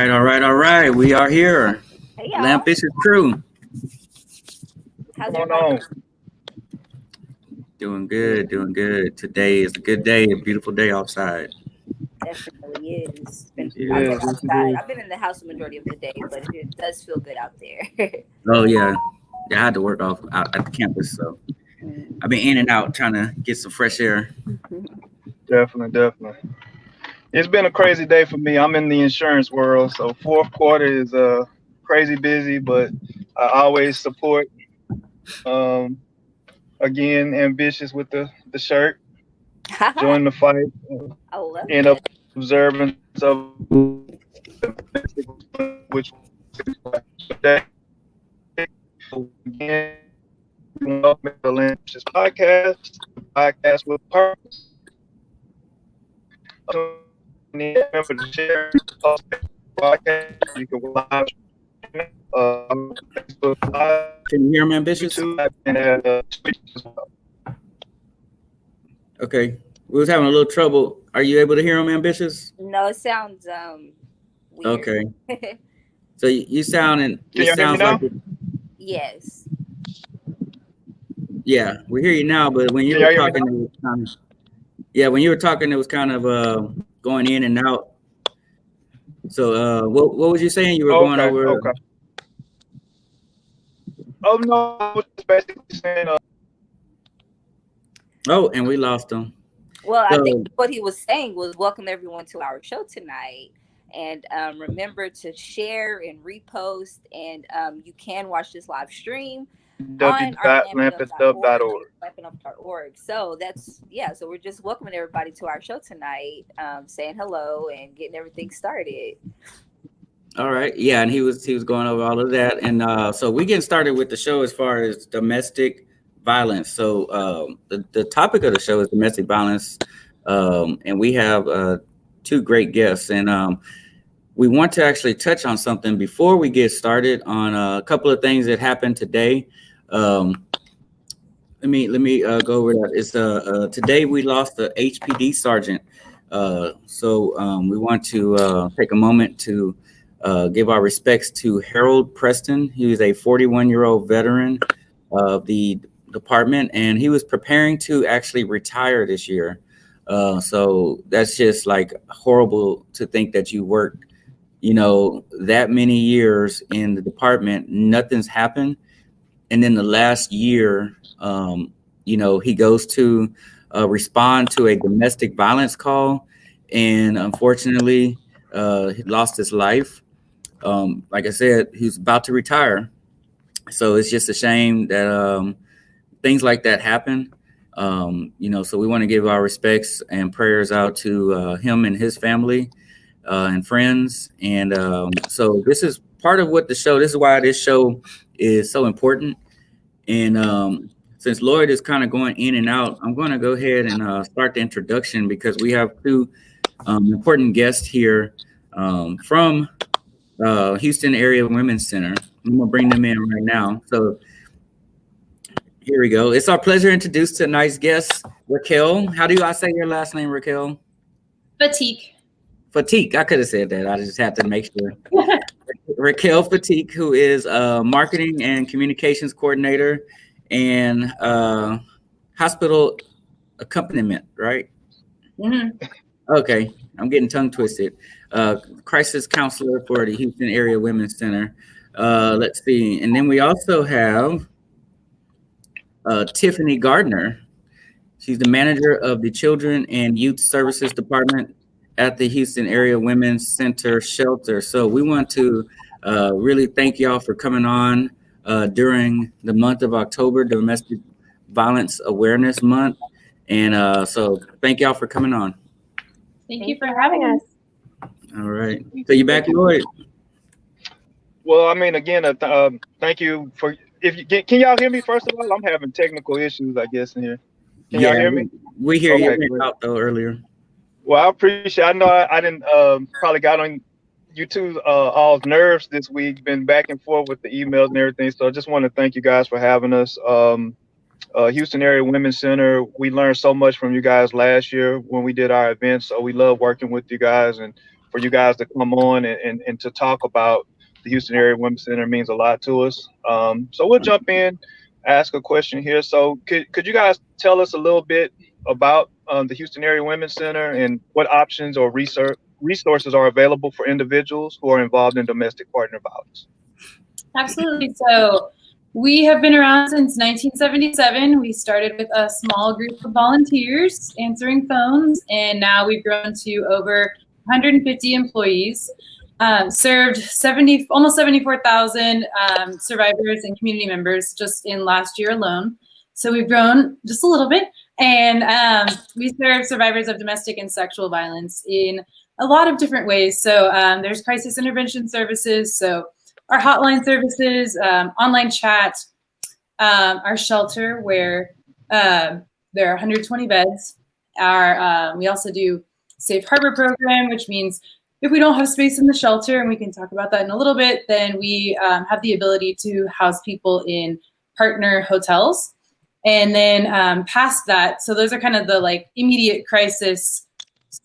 All right. We are here. Hey y'all, Lampish's crew. how's What's going everybody? on? Doing good. Today is a good day, a beautiful day outside. Definitely is. I've Yes, been Yeah. yes, it outside. is. I've been in the house the majority of the day, but it does feel good out there. Oh yeah. Yeah, I had to work off out at the campus, so Mm. I've been in and out trying to get some fresh air. Definitely. It's been a crazy day for me. I'm in the insurance world, so fourth quarter is crazy busy, but I always support. Um, Again, ambitious with the shirt, I join the fight, love in it. observance of which today again welcome to the Ambitious podcast with purpose. Remember to share podcast. You can watch Facebook Live, Can you hear me, Ambitious? YouTube, and Twitch as well. Okay. We was having a little trouble. Are you able to hear him, Ambitious? No, it sounds weird. Okay. So you sounding Can it y'all hear me sounds like now? Yes. yeah, we hear you now, but when you Can were y'all hear me talking, now? it was kind of when you were talking, it was kind of going in and out. So what was you saying? You were going Okay, over. okay. Oh no, I was just basically saying Oh, and we lost him. Well, I So think what he was saying was welcome everyone to our show tonight. And remember to share and repost. And you can watch this live stream on our www.lampitup.org. lampingup.org. So so we're just welcoming everybody to our show tonight, saying hello and getting everything started. all right, yeah, and he was going over all of that, and so we getting started with the show as far as domestic violence. So the topic of the show is domestic violence, and we have two great guests, and we want to actually touch on something before we get started on a couple of things that happened today. Let me go over that. It's today we lost the HPD sergeant, so we want to take a moment to give our respects to Harold Preston. He was a 41-year-old veteran of the department, and he was preparing to actually retire this year. So that's just like horrible to think that you worked, that many years in the department, nothing's happened. And then the last year, he goes to respond to a domestic violence call, and unfortunately, he lost his life. Like I said, he's about to retire, so it's just a shame that things like that happen. So we want to give our respects and prayers out to him and his family and friends. And so this is part of what this is why this show is so important. And since Lloyd is kind of going in and out, I'm going to go ahead and start the introduction because we have two important guests here from Houston Area Women's Center. I'm going to bring them in right now. So here we go. It's our pleasure to introduce tonight's guest, Raquel. How do I say your last name, Raquel? Fatigue. Fatigue. I could have said that. I just had to make sure. Raquel Fatigue, who is marketing and communications coordinator and hospital accompaniment, right? Mm-hmm. Okay, I'm getting tongue twisted. Crisis counselor for the Houston Area Women's Center. Let's see. And then we also have Tiffany Gardner. She's the manager of the Children and Youth Services Department at the Houston Area Women's Center Shelter. So we want to really thank y'all for coming on during the month of October, Domestic Violence Awareness Month. And so thank y'all for coming on. Thank you for having us. All right. So you back, Lloyd? Well, I mean, again, thank you for. Can y'all hear me? First of all, I'm having technical issues, I guess, in here. Can y'all hear me? We hear Okay, you great. out though earlier. Well, I appreciate. I know I didn't probably got on you two all's nerves this week. Been back and forth with the emails and everything. So I just want to thank you guys for having us. Houston Area Women's Center. We learned so much from you guys last year when we did our events. So we love working with you guys, and for you guys to come on and to talk about the Houston Area Women's Center means a lot to us. So we'll jump in, ask a question here. So could you guys tell us a little bit about the Houston Area Women's Center and what options or resources are available for individuals who are involved in domestic partner violence? Absolutely. So we have been around since 1977. We started with a small group of volunteers answering phones, and now we've grown to over 150 employees. Served almost 74,000 survivors and community members just in last year alone. So we've grown just a little bit, and we serve survivors of domestic and sexual violence in a lot of different ways. So there's crisis intervention services, so our hotline services, online chat, our shelter where there are 120 beds. We also do Safe Harbor program, which means if we don't have space in the shelter, and we can talk about that in a little bit, then we have the ability to house people in partner hotels. And then past that, so those are kind of the like immediate crisis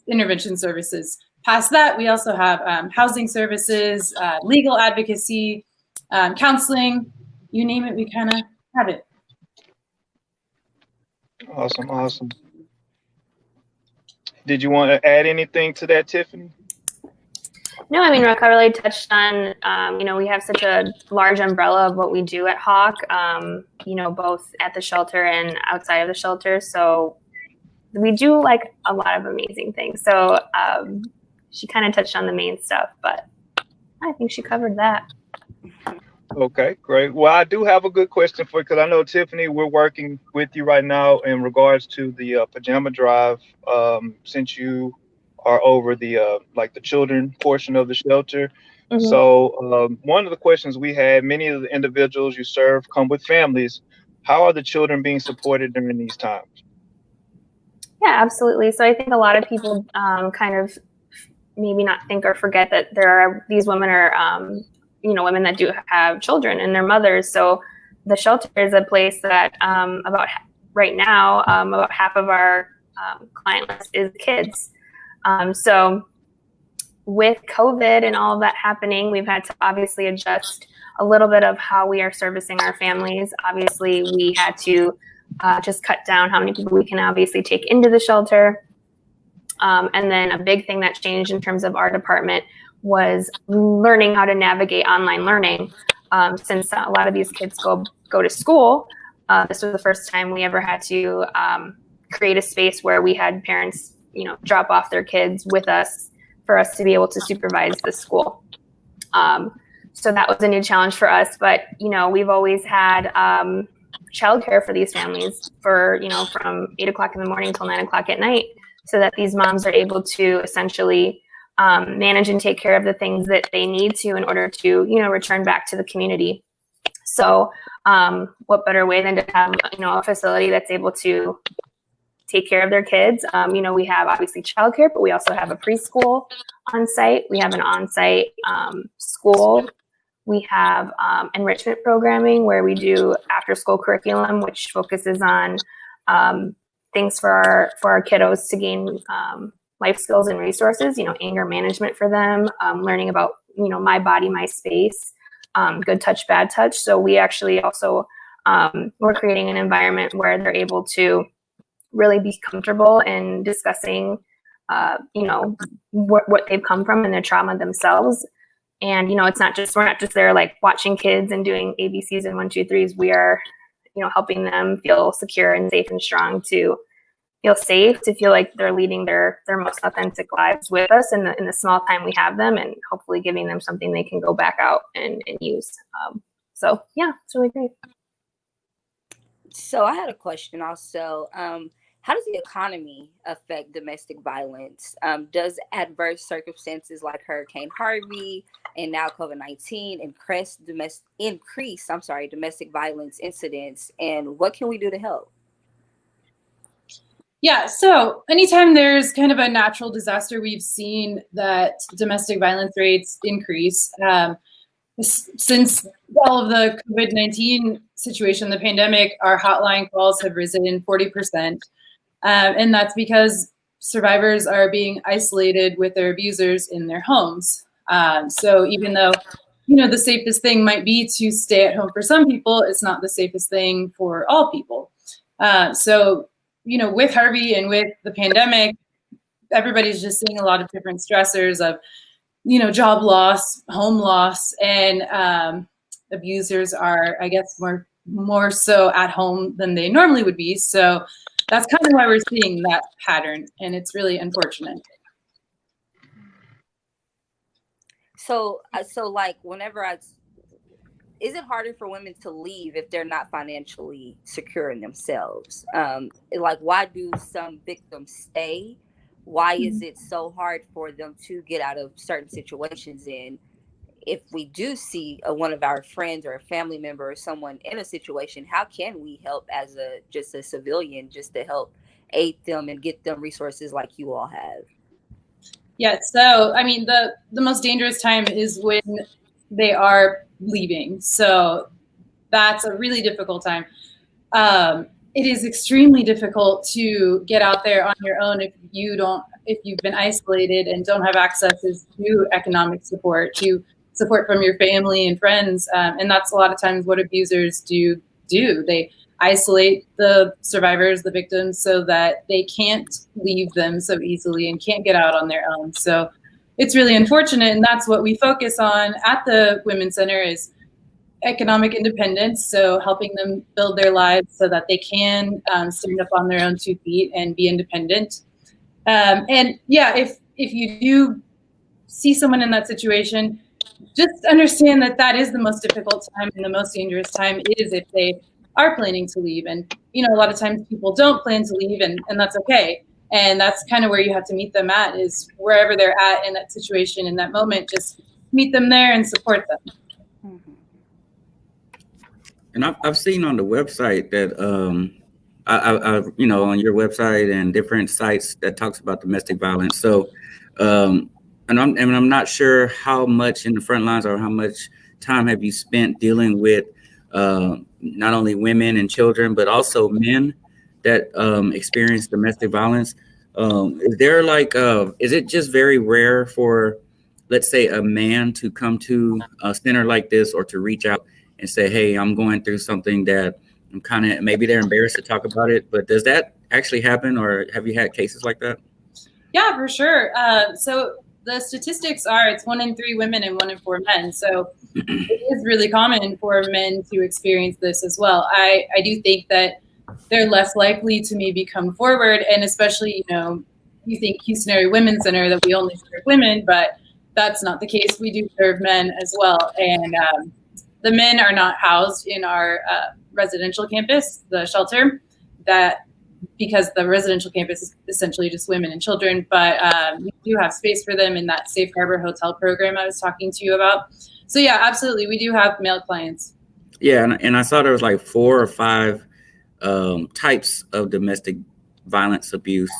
intervention services. Past that, we also have housing services, legal advocacy, counseling, you name it, we kind of have it. Awesome. Did you want to add anything to that, Tiffany? No, I mean, Raka really touched on, we have such a large umbrella of what we do at Hawk, both at the shelter and outside of the shelter. So we do like a lot of amazing things. So she kind of touched on the main stuff, but I think she covered that. Okay, great. Well, I do have a good question for you, because I know, Tiffany, we're working with you right now in regards to the pajama drive, since you are over the the children portion of the shelter. Mm-hmm. So one of the questions we had, many of the individuals you serve come with families. How are the children being supported during these times? Yeah, absolutely. So I think a lot of people kind of maybe not think or forget that these women are, women that do have children and their mothers. So the shelter is a place that about half of our client list is kids. So with COVID and all of that happening, we've had to obviously adjust a little bit of how we are servicing our families. Obviously, we had to just cut down how many people we can obviously take into the shelter. And then a big thing that changed in terms of our department was learning how to navigate online learning. Since a lot of these kids go to school, this was the first time we ever had to create a space where we had parents drop off their kids with us for us to be able to supervise the school. So that was a new challenge for us, but we've always had childcare for these families for from 8 o'clock in the morning till 9 o'clock at night, so that these moms are able to essentially manage and take care of the things that they need to in order to return back to the community. So what better way than to have a facility that's able to take care of their kids. We have obviously childcare, but we also have a preschool on site. We have an on-site school. We have enrichment programming where we do after-school curriculum, which focuses on things for our kiddos to gain life skills and resources. Anger management for them, learning about my body, my space, good touch, bad touch. So we actually also we're creating an environment where they're able to really be comfortable in discussing, what they've come from and their trauma themselves. And, we're not just there like watching kids and doing ABCs and 1, 2, 3s. We are, helping them feel secure and safe and strong, to feel safe, to feel like they're leading their most authentic lives with us in the small time we have them, and hopefully giving them something they can go back out and use. So yeah, it's really great. So I had a question also. How does the economy affect domestic violence? Does adverse circumstances like Hurricane Harvey and now COVID-19 increase domestic violence incidents? And what can we do to help? Yeah, so anytime there's kind of a natural disaster, we've seen that domestic violence rates increase. Since all of the COVID-19 situation, the pandemic, our hotline calls have risen 40%. And that's because survivors are being isolated with their abusers in their homes. So even though, the safest thing might be to stay at home for some people, it's not the safest thing for all people. So, with Harvey and with the pandemic, everybody's just seeing a lot of different stressors of, job loss, home loss, and abusers are, I guess, more so at home than they normally would be. So that's kind of why we're seeing that pattern, and it's really unfortunate. So like is it harder for women to leave if they're not financially secure in themselves? Like, why do some victims stay? Why is it so hard for them to get out of certain situations? And if we do see one of our friends or a family member or someone in a situation, how can we help as just a civilian, just to help aid them and get them resources like you all have? Yeah, so I mean, the most dangerous time is when they are leaving. So that's a really difficult time. It is extremely difficult to get out there on your own if you've been isolated and don't have access to economic support, to support from your family and friends. And that's a lot of times what abusers do. They isolate the survivors, the victims, so that they can't leave them so easily and can't get out on their own. So it's really unfortunate. And that's what we focus on at the Women's Center is economic independence. So helping them build their lives so that they can stand up on their own 2 feet and be independent. And yeah, if you do see someone in that situation, just understand that is the most difficult time, and the most dangerous time is if they are planning to leave. And, a lot of times people don't plan to leave, and that's okay. And that's kind of where you have to meet them at, is wherever they're at in that situation, in that moment, just meet them there and support them. Mm-hmm. And I've seen on the website that, on your website and different sites that talks about domestic violence. So, and I'm not sure how much in the front lines or how much time have you spent dealing with not only women and children, but also men that experience domestic violence. Is there is it just very rare for, let's say, a man to come to a center like this or to reach out and say, hey, I'm going through something that I'm maybe they're embarrassed to talk about it, but does that actually happen, or have you had cases like that? Yeah, for sure. So the statistics are it's 1 in 3 women and 1 in 4 men. So it is really common for men to experience this as well. I do think that they're less likely to maybe come forward, and especially, you think Houston Area Women's Center that we only serve women, but that's not the case. We do serve men as well. And the men are not housed in our residential campus, the shelter, because the residential campus is essentially just women and children, but we do have space for them in that Safe Harbor Hotel program I was talking to you about. So yeah, absolutely. We do have male clients. Yeah. And I saw there was 4 or 5 types of domestic violence abuse.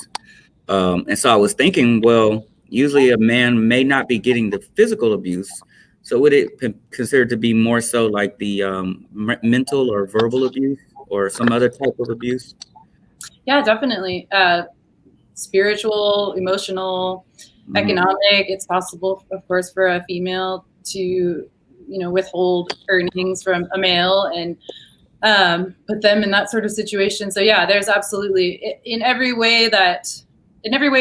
And so I was thinking, well, usually a man may not be getting the physical abuse. So would it be considered to be more so like the mental or verbal abuse or some other type of abuse? Yeah, definitely. Spiritual, emotional, economic. It's possible, of course, for a female to, withhold earnings from a male and put them in that sort of situation. So yeah, there's absolutely in every way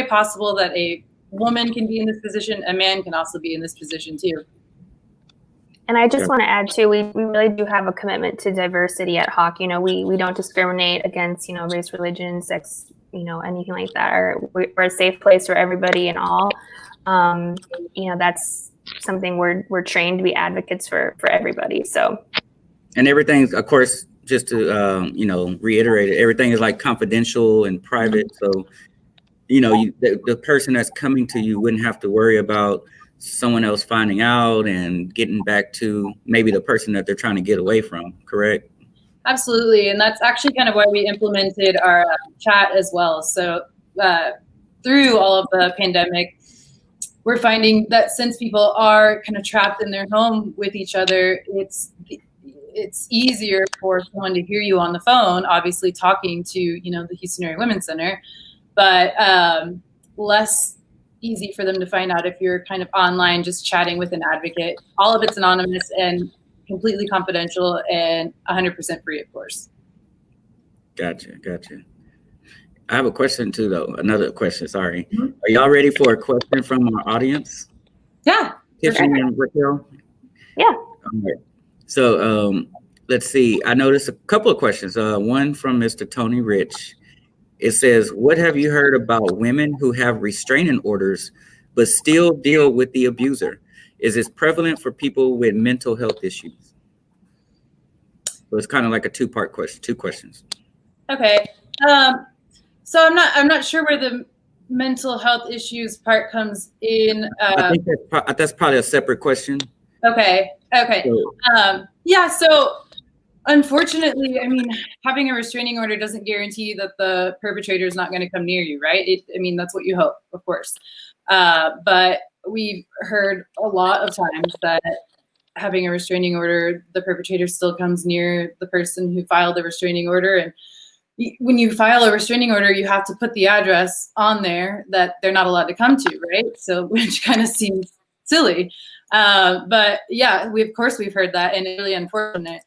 possible that a woman can be in this position, a man can also be in this position too. And I just want to add too, we really do have a commitment to diversity at Hawk. We don't discriminate against, race, religion, sex, anything like that. We're a safe place for everybody and all. That's something we're trained to be advocates for everybody. So. And everything's, of course, just to, reiterate it, everything is confidential and private. So, the person that's coming to you wouldn't have to worry about someone else finding out and getting back to maybe the person that they're trying to get away from, correct? Absolutely. And that's actually kind of why we implemented our chat as well. So through all of the pandemic, we're finding that since people are kind of trapped in their home with each other, it's easier for someone to hear you on the phone, obviously talking to, the Houston Area Women's Center. but less easy for them to find out if you're kind of online just chatting with an advocate. All of it's anonymous and completely confidential and 100% free, of course. Gotcha. I have a question too, though. Another question, sorry. Are y'all ready for a question from our audience? Yeah. Tiffany and Raquel? Yeah. All right. So let's see. I noticed a couple of questions. One from Mr. Tony Rich. It says, what have you heard about women who have restraining orders but still deal with the abuser? Is this prevalent for people with mental health issues? So it's kind of like a two questions. Okay. So I'm not sure where the mental health issues part comes in. I think that's probably a separate question. Okay. So, Yeah. So unfortunately, I mean, having a restraining order doesn't guarantee that the perpetrator is not going to come near you, right? I mean, that's what you hope, of course. But we've heard a lot of times that having a restraining order, the perpetrator still comes near the person who filed the restraining order. And when you file a restraining order, you have to put the address on there that they're not allowed to come to, right? So, which kind of seems silly. But yeah, we've heard that, and it's really unfortunate.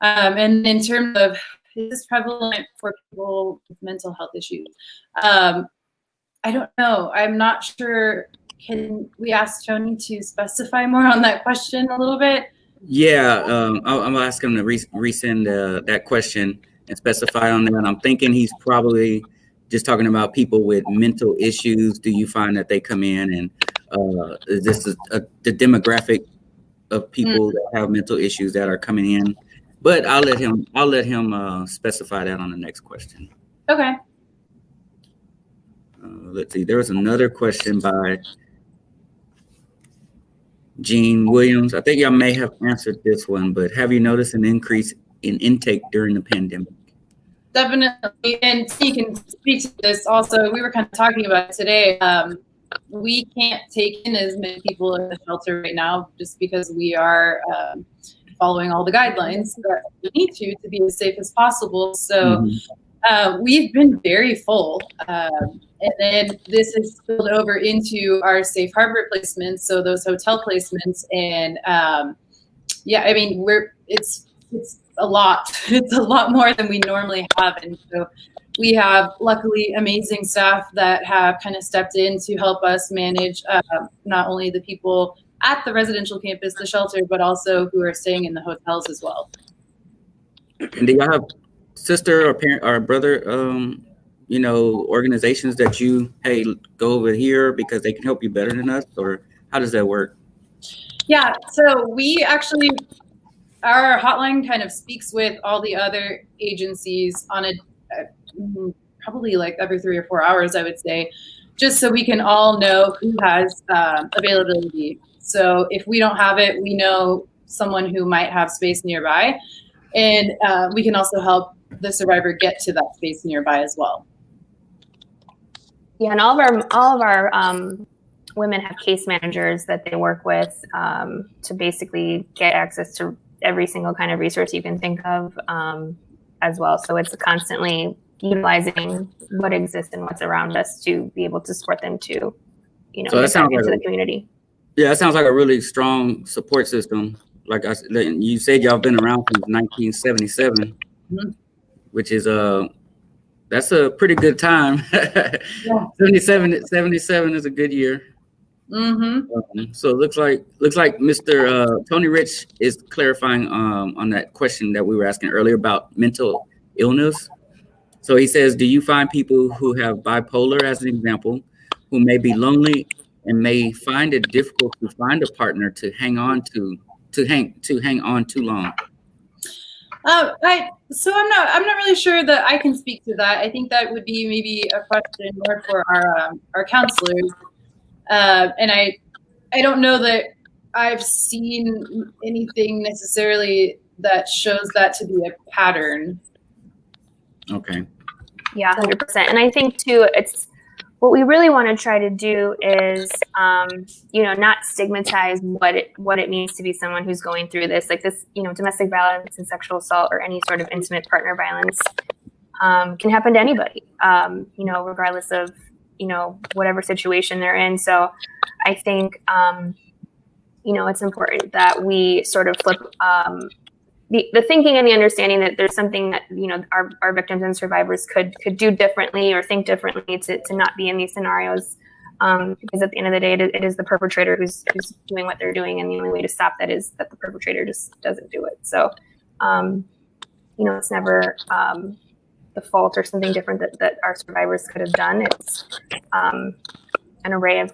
And in terms of, is this prevalent for people with mental health issues? I don't know. I'm not sure. Can we ask Tony to specify more on that question a little bit? Yeah, I'm asking him to resend that question and specify on there. And I'm thinking he's probably just talking about people with mental issues. Do you find that they come in and is this the demographic of people that have mental issues that are coming in? But I'll let him specify that on the next question. Okay. Let's see. There was another question by Gene Williams. I think y'all may have answered this one, but have you noticed an increase in intake during the pandemic? Definitely. And you can speak to this also. We were kind of talking about it today. We can't take in as many people in the shelter right now just because we are following all the guidelines that we need to be as safe as possible. So we've been very full. And then this has spilled over into our safe harbor placements, so those hotel placements. And yeah, I mean, it's a lot. It's a lot more than we normally have. And so we have luckily amazing staff that have kind of stepped in to help us manage not only the people at the residential campus, the shelter, but also who are staying in the hotels as well. And do y'all have sister or parent or brother, organizations that you, hey, go over here because they can help you better than us, or how does that work? Yeah, so we actually, our hotline kind of speaks with all the other agencies on a probably like every 3 or 4 hours, I would say, just so we can all know who has availability. So if we don't have it, we know someone who might have space nearby, and we can also help the survivor get to that space nearby as well. Yeah, and all of our women have case managers that they work with to basically get access to every single kind of resource you can think of as well. So it's constantly utilizing what exists and what's around us to be able to support them to, so that sounds like into the community. Yeah, that sounds like a really strong support system. Like you said, y'all been around since 1977, which is that's a pretty good time. Yeah. 77 is a good year. So it looks like Mr. Tony Rich is clarifying on that question that we were asking earlier about mental illness. So he says, do you find people who have bipolar, as an example, who may be lonely and may find it difficult to find a partner to hang on to hang on too long? So I'm not really sure that I can speak to that. I think that would be maybe a question more for our counselors. And I don't know that I've seen anything necessarily that shows that to be a pattern. Okay. Yeah, 100%. And I think too, it's what we really want to try to do is, not stigmatize what it means to be someone who's going through this, like this, domestic violence and sexual assault or any sort of intimate partner violence. can happen to anybody, regardless of, whatever situation they're in. So I think, it's important that we sort of flip the thinking and the understanding that there's something that, our victims and survivors could do differently or think differently to not be in these scenarios. Because at the end of the day, it is the perpetrator who's doing what they're doing. And the only way to stop that is that the perpetrator just doesn't do it. So, it's never the fault or something different that our survivors could have done. It's an array of,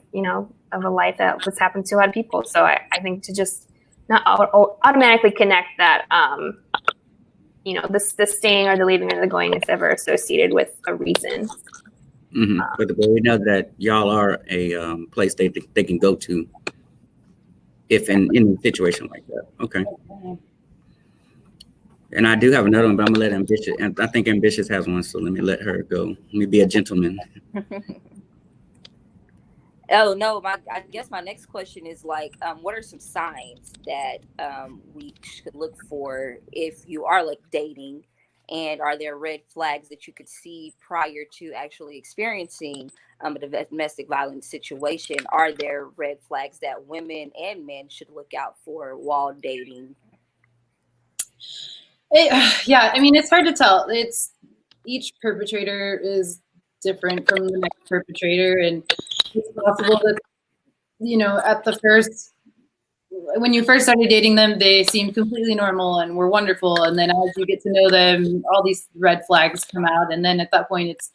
of a life that has happened to a lot of people. So I think to just not automatically connect that, the staying or the leaving or the going is ever associated with a reason. Mm-hmm. But we know that y'all are a place they can go to if in a situation like that. Okay. And I do have another one, but I'm gonna let Ambitious. And I think Ambitious has one, so let me let her go. Let me be a gentleman. Oh no, I guess my next question is like, what are some signs that we should look for if you are like dating, and are there red flags that you could see prior to actually experiencing a domestic violence situation? Are there red flags that women and men should look out for while dating? Yeah, I mean, it's hard to tell. Each perpetrator is different from the next perpetrator, and it's possible that, at the first, when you first started dating them, they seemed completely normal and were wonderful. And then as you get to know them, all these red flags come out. And then at that point, it's,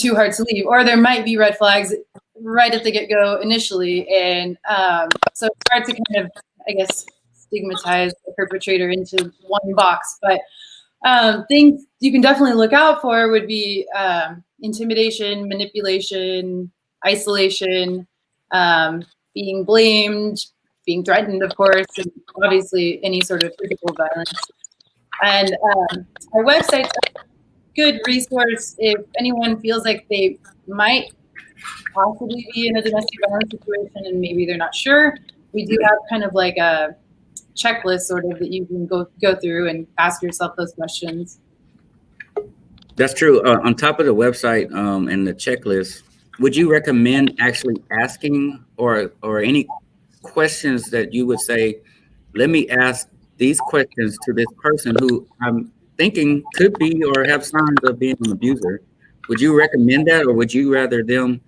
too hard to leave. Or there might be red flags right at the get-go initially. And so it's hard to kind of, I guess, stigmatize the perpetrator into one box. But things you can definitely look out for would be intimidation, manipulation, isolation, being blamed, being threatened, of course, and obviously any sort of physical violence. And our website's a good resource if anyone feels like they might possibly be in a domestic violence situation and maybe they're not sure. We do have kind of like a checklist sort of that you can go through and ask yourself those questions. That's true. On top of the website and the checklist, would you recommend actually asking or any questions that you would say, let me ask these questions to this person who I'm thinking could be or have signs of being an abuser? Would you recommend that, or would you rather them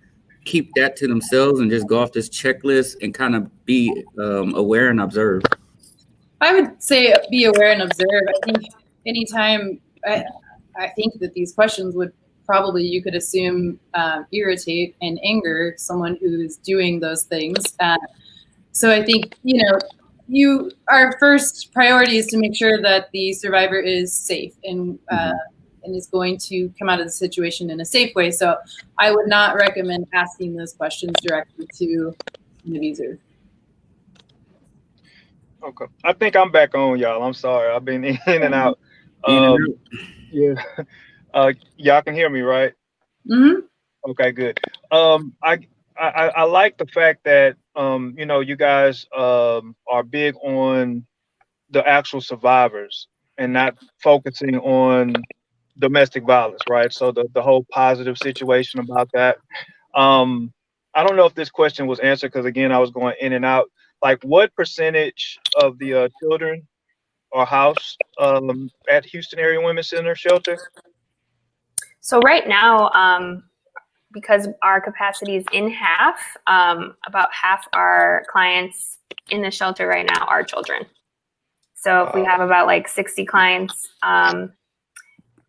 keep that to themselves and just go off this checklist and kind of be aware and observe? I would say be aware and observe. I think anytime, I think that these questions would probably, you could assume, irritate and anger someone who's doing those things. So I think, our first priority is to make sure that the survivor is safe and is going to come out of the situation in a safe way. So I would not recommend asking those questions directly to an abuser. Okay. I think I'm back on, y'all. I'm sorry. I've been in and out. Yeah. Y'all can hear me, right? Mm-hmm. Okay, good. I like the fact that you guys are big on the actual survivors and not focusing on domestic violence, right? So the whole positive situation about that. I don't know if this question was answered because again I was going in and out. Like, what percentage of the children are housed at Houston Area Women's Center Shelter? So right now, because our capacity is in half, about half our clients in the shelter right now are children. So if we have about like 60 clients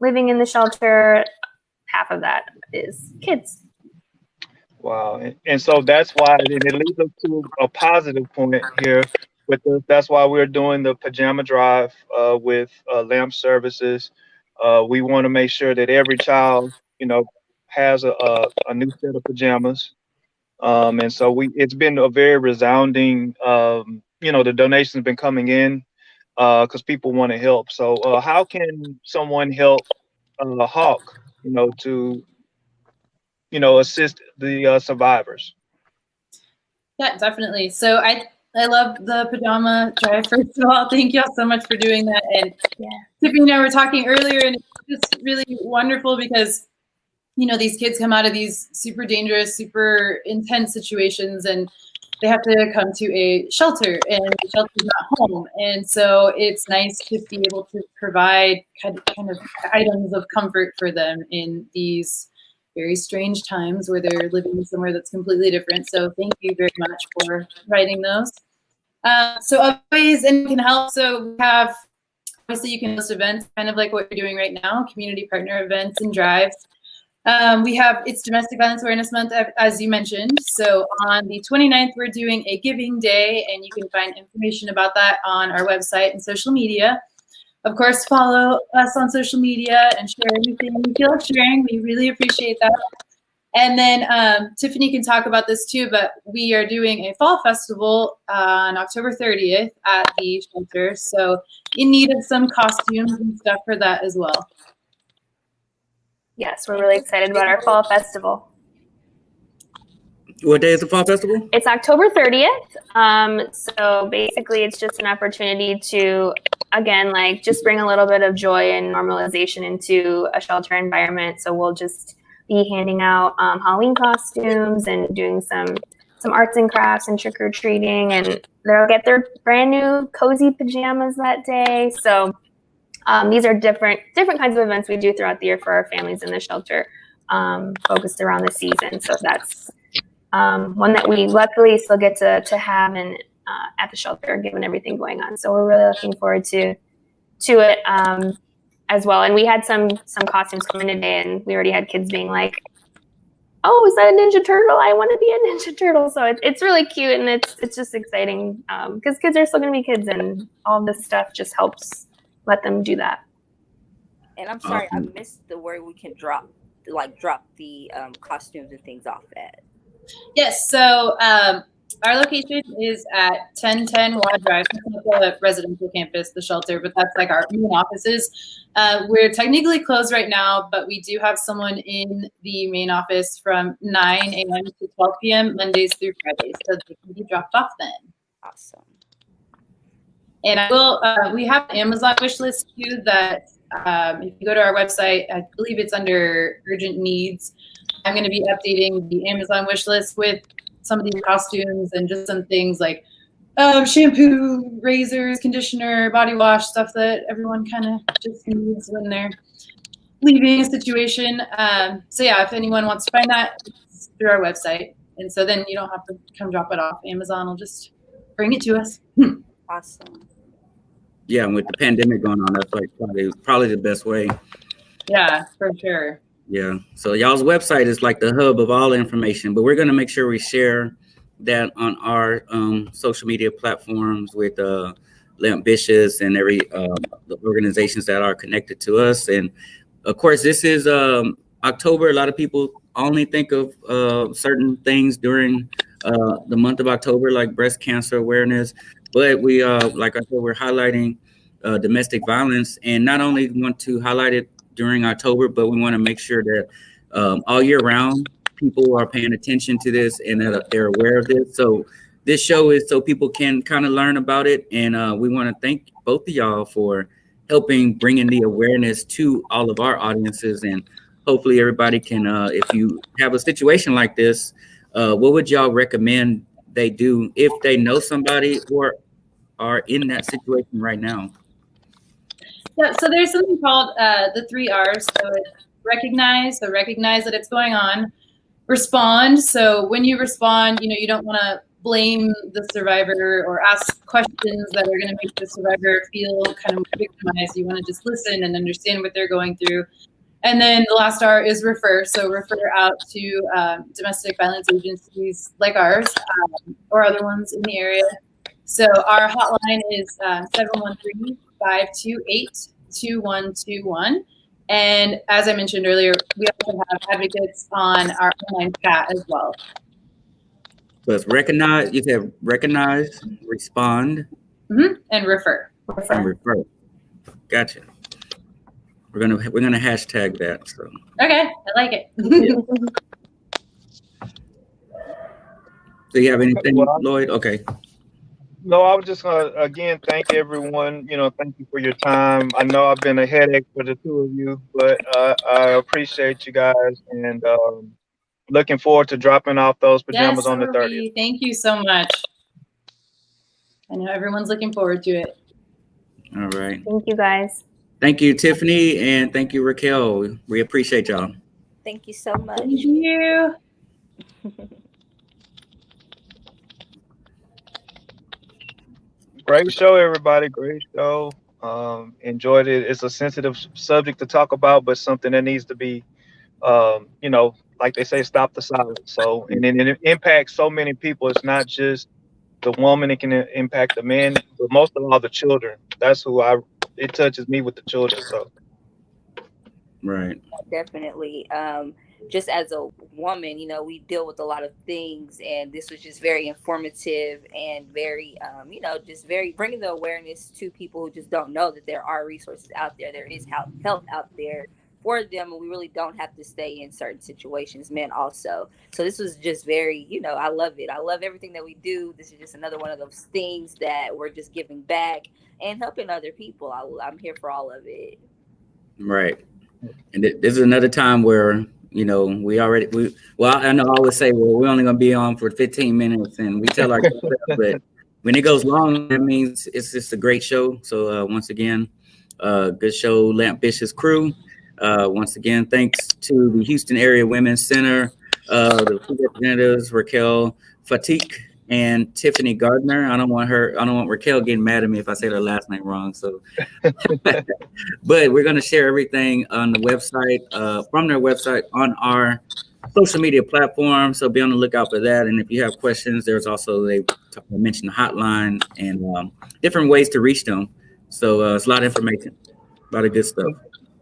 living in the shelter, half of that is kids. Wow. And so that's why, and it leads us to a positive point here. That's why we're doing the pajama drive with LAMP Services. We want to make sure that every child, has a new set of pajamas. And so it's been a very resounding, the donations have been coming in because people want to help. So how can someone help Hawk, to, assist the survivors? Yeah, definitely. So I love the pajama drive. First of all, thank y'all so much for doing that. And Tiffany and I were talking earlier, and just really wonderful because, you know, these kids come out of these super dangerous, super intense situations, and they have to come to a shelter, and the shelter's not home. And so it's nice to be able to provide kind of items of comfort for them in these very strange times where they're living somewhere that's completely different. So thank you very much for writing those. So other ways and can help. So we have, obviously you can host events, kind of like what you're doing right now, community partner events and drives. We have, it's Domestic Violence Awareness Month, as you mentioned. So on the 29th, we're doing a giving day, and you can find information about that on our website and social media. Of course, follow us on social media and share anything you feel like sharing. We really appreciate that. And then Tiffany can talk about this too, but we are doing a fall festival on October 30th at the shelter. So in need of some costumes and stuff for that as well. Yes, we're really excited about our fall festival. What day is the fall festival? It's October 30th. So basically it's just an opportunity to, again, like just bring a little bit of joy and normalization into a shelter environment. So we'll just be handing out Halloween costumes and doing some arts and crafts and trick-or-treating, and they'll get their brand new cozy pajamas that day. So these are different kinds of events we do throughout the year for our families in the shelter, focused around the season. So that's one that we luckily still get to have at the shelter, given everything going on. So we're really looking forward to it as well. And we had some costumes come in today, and we already had kids being like, "Oh, is that a Ninja Turtle? I want to be a Ninja Turtle." So it's really cute, and it's just exciting because kids are still going to be kids, and all this stuff just helps let them do that. And I'm sorry, I missed the word we can drop the costumes and things off at. Yes, so our location is at 1010 Watt Drive. It's not the residential campus, the shelter, but that's like our main offices. We're technically closed right now, but we do have someone in the main office from 9 a.m. to 12 p.m. Mondays through Fridays, so they can be dropped off then. Awesome. And I will, we have an Amazon wish list too that if you go to our website, I believe it's under urgent needs. I'm going to be updating the Amazon wish list with some of these costumes and just some things like shampoo, razors, conditioner, body wash, stuff that everyone kind of just needs when they're leaving a situation. So yeah, if anyone wants to find that, it's through our website. And so then you don't have to come drop it off. Amazon will just bring it to us. Awesome. Yeah, and with the pandemic going on, that's like probably the best way. Yeah, for sure. Yeah. So y'all's website is like the hub of all information, but we're going to make sure we share that on our social media platforms with Lambitious and the organizations that are connected to us. And of course, this is October. A lot of people only think of certain things during the month of October, like breast cancer awareness. But we, like I said, we're highlighting domestic violence, and not only want to highlight it during October, but we want to make sure that all year round, people are paying attention to this and that they're aware of this. So this show is so people can kind of learn about it. And we want to thank both of y'all for helping bringing the awareness to all of our audiences. And hopefully everybody can, if you have a situation like this, what would y'all recommend they do if they know somebody or are in that situation right now? Yeah, so there's something called the 3 R's. So it's recognize, so recognize that it's going on. Respond, so when you respond, you don't want to blame the survivor or ask questions that are going to make the survivor feel kind of victimized. You want to just listen and understand what they're going through. And then the last R is refer. So refer out to domestic violence agencies like ours or other ones in the area. So our hotline is 713-528-2121. And as I mentioned earlier, we also have advocates on our online chat as well. So it's recognize, you said recognize, respond, and refer. And refer. Gotcha. We're gonna hashtag that. So Okay, I like it. Do you have anything, Lloyd? Okay. No, I was just gonna again thank everyone. Thank you for your time. I know I've been a headache for the two of you, but I appreciate you guys, and looking forward to dropping off those Yes, pajamas on the so 30th. thank you so much. I know everyone's looking forward to it. All right. Thank you, guys. Thank you, Tiffany, and thank you, Raquel. We appreciate y'all. Thank you so much. Thank you. Great show, everybody. Great show. Enjoyed it. It's a sensitive subject to talk about, but something that needs to be, like they say, stop the silence. So, and then it impacts so many people. It's not just the woman; it can impact the men, but most of all, the children. That's who it touches me with the children. So, Right. Definitely. Just as a woman, we deal with a lot of things, and this was just very informative and very, just very bringing the awareness to people who just don't know that there are resources out there. There is help out there for them, and we really don't have to stay in certain situations, men also. So this was just very, I love it. I love everything that we do. This is just another one of those things that we're just giving back and helping other people. I'm here for all of it. Right. And this is another time where, I know I always say, well, we're only going to be on for 15 minutes and we tell our good stuff, but when it goes long, that means it's just a great show. So once again, good show, Lampvicious crew. Once again, thanks to the Houston Area Women's Center, the representatives, Raquel Fatik and Tiffany Gardner. I don't want Raquel getting mad at me if I say her last name wrong. So, but we're going to share everything on the website, from their website on our social media platform. So be on the lookout for that. And if you have questions, there's also, they mentioned the hotline and different ways to reach them. So it's a lot of information, a lot of good stuff.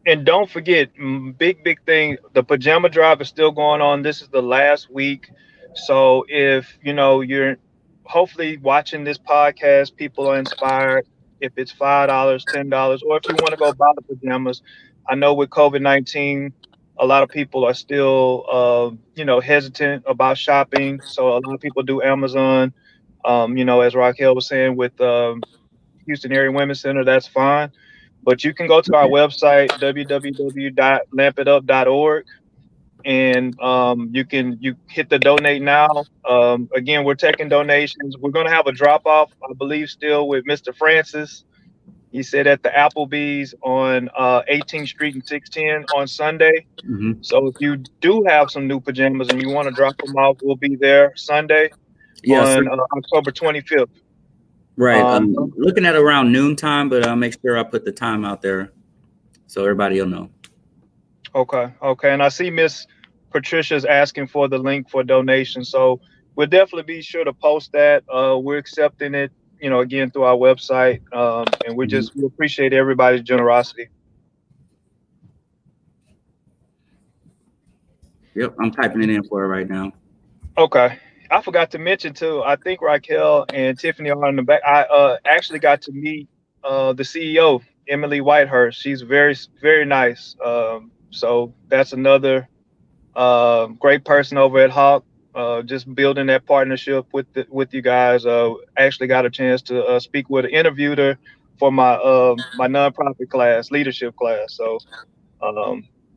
And don't forget, big thing, the pajama drive is still going on. This is the last week. So if, you're hopefully watching this podcast, people are inspired. If it's $5, $10, or if you want to go buy the pajamas, I know with COVID-19, a lot of people are still, hesitant about shopping. So a lot of people do Amazon. As Raquel was saying with Houston Area Women's Center, that's fine. But you can go to our website, www.lampitup.org. And you hit the donate now. Again, we're taking donations. We're going to have a drop off, I believe, still with Mr. Francis. He said at the Applebee's on 18th Street and 610 on Sunday. Mm-hmm. So if you do have some new pajamas and you want to drop them off, we'll be there Sunday on October 25th. Right. Looking at around noontime, but I'll make sure I put the time out there so everybody will know. Okay. And I see Miss Patricia's asking for the link for donation. So we'll definitely be sure to post that. We're accepting it, again, through our website. And we appreciate everybody's generosity. Yep. I'm typing it in for her right now. Okay. I forgot to mention too, I think Raquel and Tiffany are in the back. I actually got to meet the CEO, Emily Whitehurst. She's very, very nice. So that's another great person over at Hawk. Just building that partnership with you guys. Actually got a chance to speak with, interviewed her for my my nonprofit class, leadership class. So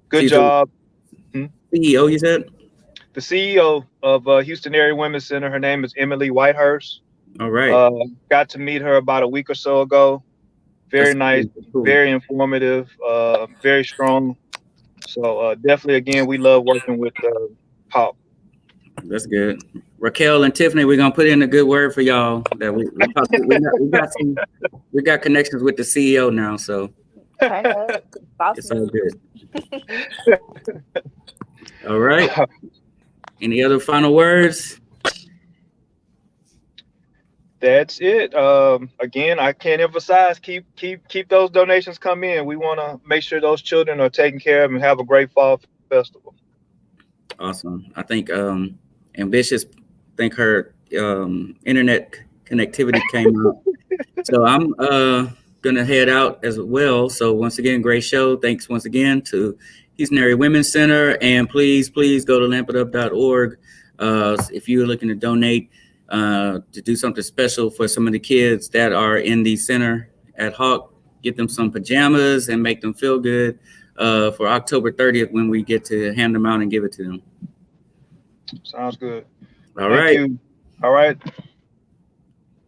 good job. CEO, you said? The CEO of Houston Area Women's Center. Her name is Emily Whitehurst. All right. Got to meet her about a week or so ago. Very nice, cool. Very informative, very strong. So definitely, again, we love working with Hawk. That's good. Raquel and Tiffany, we're gonna put in a good word for y'all. That we got connections with the CEO now, so it's all good. All right. Any other final words? That's it. Again, I can't emphasize, keep those donations come in. We want to make sure those children are taken care of and have a great fall festival. Awesome. I think Ambitious, her internet connectivity came out. So I'm gonna head out as well. So once again, great show. Thanks once again to Houston Area Women's Center, and please go to lampitup.org if you're looking to donate. to do something special for some of the kids that are in the center at Hawk, get them some pajamas and make them feel good for October 30th when we get to hand them out and give it to them. Sounds good. All Thank right. you. All right.